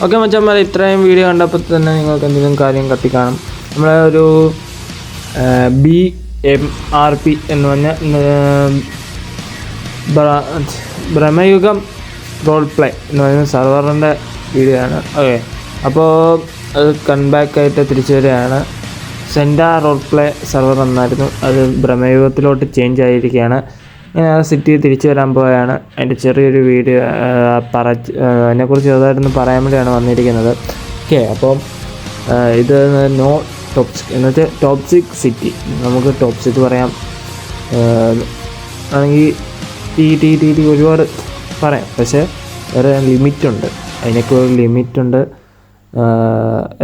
Okay മച്ചന്മാരെ, ഇത്രയും video കണ്ടപ്പോൾ തന്നെ നിങ്ങൾക്ക് എന്തെങ്കിലും കാര്യം കത്തിക്കാണും. നമ്മളെ ഒരു BMRP എന്ന് പറഞ്ഞ ബ്രഹ്മയുഗം റോൾ പ്ലേ എന്ന് പറയുന്ന സെർവറിൻ്റെ വീഡിയോ ആണ്. ഓക്കെ, അപ്പോൾ അത് കൺബാക്കായിട്ട് തിരിച്ചു വരികയാണ്. സെൻറ്റാ റോൾ പ്ലേ സെർവർ എന്നായിരുന്നു, അത് ബ്രഹ്മയുഗത്തിലോട്ട് ചേഞ്ച് ആയിരിക്കുകയാണ്. ഞാൻ ആ സിറ്റി തിരിച്ചു വരാൻ പോവുകയാണ്. അതിൻ്റെ ചെറിയൊരു വീഡിയോ അതിനെക്കുറിച്ച് ചെറുതായിട്ടൊന്ന് പറയാൻ വേണ്ടിയാണ് വന്നിരിക്കുന്നത്. ഓക്കെ, അപ്പോൾ ഇത് നോ ടോപ്സിക് എന്ന് വെച്ചാൽ ടോപ്സിക് സിറ്റി, നമുക്ക് ടോപ്സിക് പറയാം, ആണെങ്കിൽ ടി ഒരുപാട് പറയാം. പക്ഷേ വേറെ ലിമിറ്റുണ്ട്, അതിനൊക്കെ ഒരു ലിമിറ്റുണ്ട്,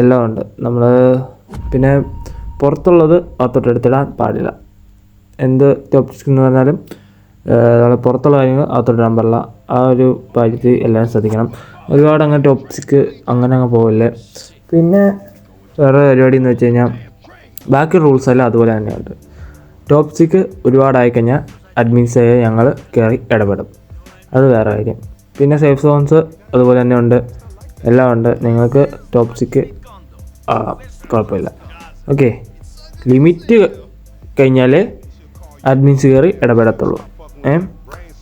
എല്ലാം ഉണ്ട്. നമ്മൾ പിന്നെ പുറത്തുള്ളത് അകത്തോട്ടെടുത്തിടാൻ പാടില്ല. എന്ത് ടോപ്സിക് എന്ന് പറഞ്ഞാലും നമ്മൾ പുറത്തുള്ള കാര്യങ്ങൾ അകത്തോട്ടിടാൻ പാടില്ല. ആ ഒരു കാര്യത്തിൽ എല്ലാവരും ശ്രദ്ധിക്കണം. ഒരുപാട് അങ്ങനെ ടോപ്സിക് അങ്ങനെ പോകില്ലേ. പിന്നെ വേറെ പരിപാടി എന്ന് വെച്ച് കഴിഞ്ഞാൽ ബാക്കി റൂൾസ് എല്ലാം അതുപോലെ തന്നെയുണ്ട്. ടോപ്സിക് ഒരുപാടായിക്കഴിഞ്ഞാൽ അഡ്മിൻസ് ഞങ്ങൾ കയറി ഇടപെടും, അത് വേറെ കാര്യം. പിന്നെ സേഫ് സോൺസ് അതുപോലെ തന്നെ ഉണ്ട്, എല്ലാം ഉണ്ട്. നിങ്ങൾക്ക് ടോപ്സിക് കുഴപ്പമില്ല. ഓക്കെ, ലിമിറ്റ് കഴിഞ്ഞാൽ അഡ്മിൻസ് കയറി ഇടപെടത്തുള്ളൂ.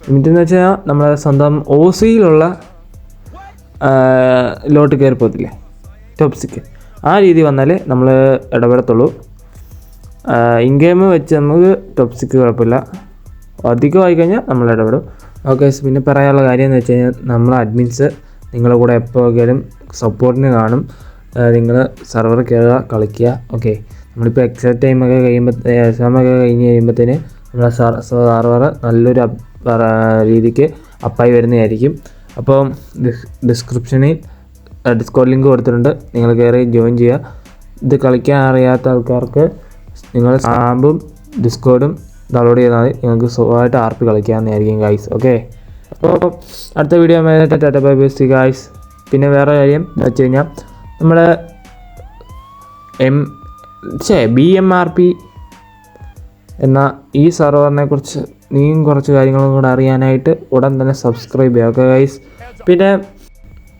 ലിമിറ്റ് എന്ന് വെച്ചാൽ നമ്മളെ സ്വന്തം OCയിലുള്ള ലോട്ട് കയറി പോകത്തില്ലേ ടോപ്സിക്, ആ രീതി വന്നാൽ നമ്മൾ ഇടപെടത്തുള്ളൂ. ഇൻ ഗെയിം വെച്ച് നമുക്ക് ടോപ്സിക് കുഴപ്പമില്ല, അധികമായി കഴിഞ്ഞാൽ നമ്മൾ ഇടപെടും. ഓക്കെ, പിന്നെ പറയാനുള്ള കാര്യം എന്ന് വെച്ച് കഴിഞ്ഞാൽ നമ്മളെ അഡ്മിൻസ് നിങ്ങളുടെ കൂടെ എപ്പോഴെങ്കിലും സപ്പോർട്ടിന് കാണും. നിങ്ങൾ സെർവർ കയറുക, കളിക്കുക. ഓക്കെ, നമ്മളിപ്പോൾ എക്സാം ടൈമൊക്കെ എക്സാമൊക്കെ കഴിഞ്ഞ് കഴിയുമ്പോഴത്തേന് നമ്മളെ സെർവർ നല്ലൊരു രീതിക്ക് അപ്പായി വരുന്നതായിരിക്കും. അപ്പം ഡിസ്ക്രിപ്ഷനിൽ ഡിസ്കോഡ് ലിങ്ക് കൊടുത്തിട്ടുണ്ട്, നിങ്ങൾ കയറി ജോയിൻ ചെയ്യുക. ഇത് കളിക്കാൻ അറിയാത്ത ആൾക്കാർക്ക് നിങ്ങൾ ആമ്പും ഡിസ്കോഡും ഡൗൺലോഡ് ചെയ്താൽ മതി, നിങ്ങൾക്ക് സുഖമായിട്ട് RP കളിക്കാവുന്നതായിരിക്കും ഗൈസ്. ഓക്കെ, അപ്പോൾ അടുത്ത video Tata bye bye C guys. പിന്നെ വേറെ കാര്യം എന്ന് വെച്ച് കഴിഞ്ഞാൽ നമ്മുടെ BMRP എന്ന ഈ സെർവറിനെ കുറിച്ച് നീയും കുറച്ച് കാര്യങ്ങളും കൂടെ അറിയാനായിട്ട് ഉടൻ തന്നെ സബ്സ്ക്രൈബ് ചെയ്യുക. Okay guys. പിന്നെ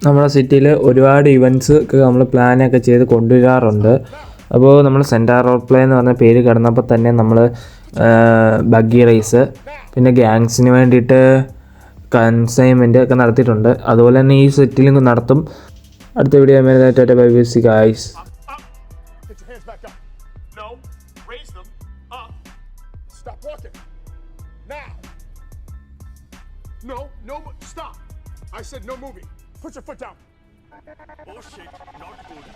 നമ്മുടെ സിറ്റിയിൽ ഒരുപാട് ഇവൻറ്റ്സ് ഒക്കെ നമ്മൾ പ്ലാനൊക്കെ ചെയ്ത് കൊണ്ടുവരാറുണ്ട്. അപ്പോൾ നമ്മൾ സെൻറ്റാ റോൾ പ്ലേ എന്ന് പറഞ്ഞ പേര് കിടന്നപ്പോൾ തന്നെ നമ്മൾ ബഗ്ഗി റേസ്, പിന്നെ ഗ്യാങ്സിന് വേണ്ടിയിട്ട് കൺസൈൻമെൻറ്റ് ഒക്കെ നടത്തിയിട്ടുണ്ട്. അതുപോലെ തന്നെ ഈ സെറ്റിലും നടത്തും. അടുത്ത video Tata bye bye C guys. Stop walking. Now. No, stop. I said no moving. Put your foot down. Oh shit, not good.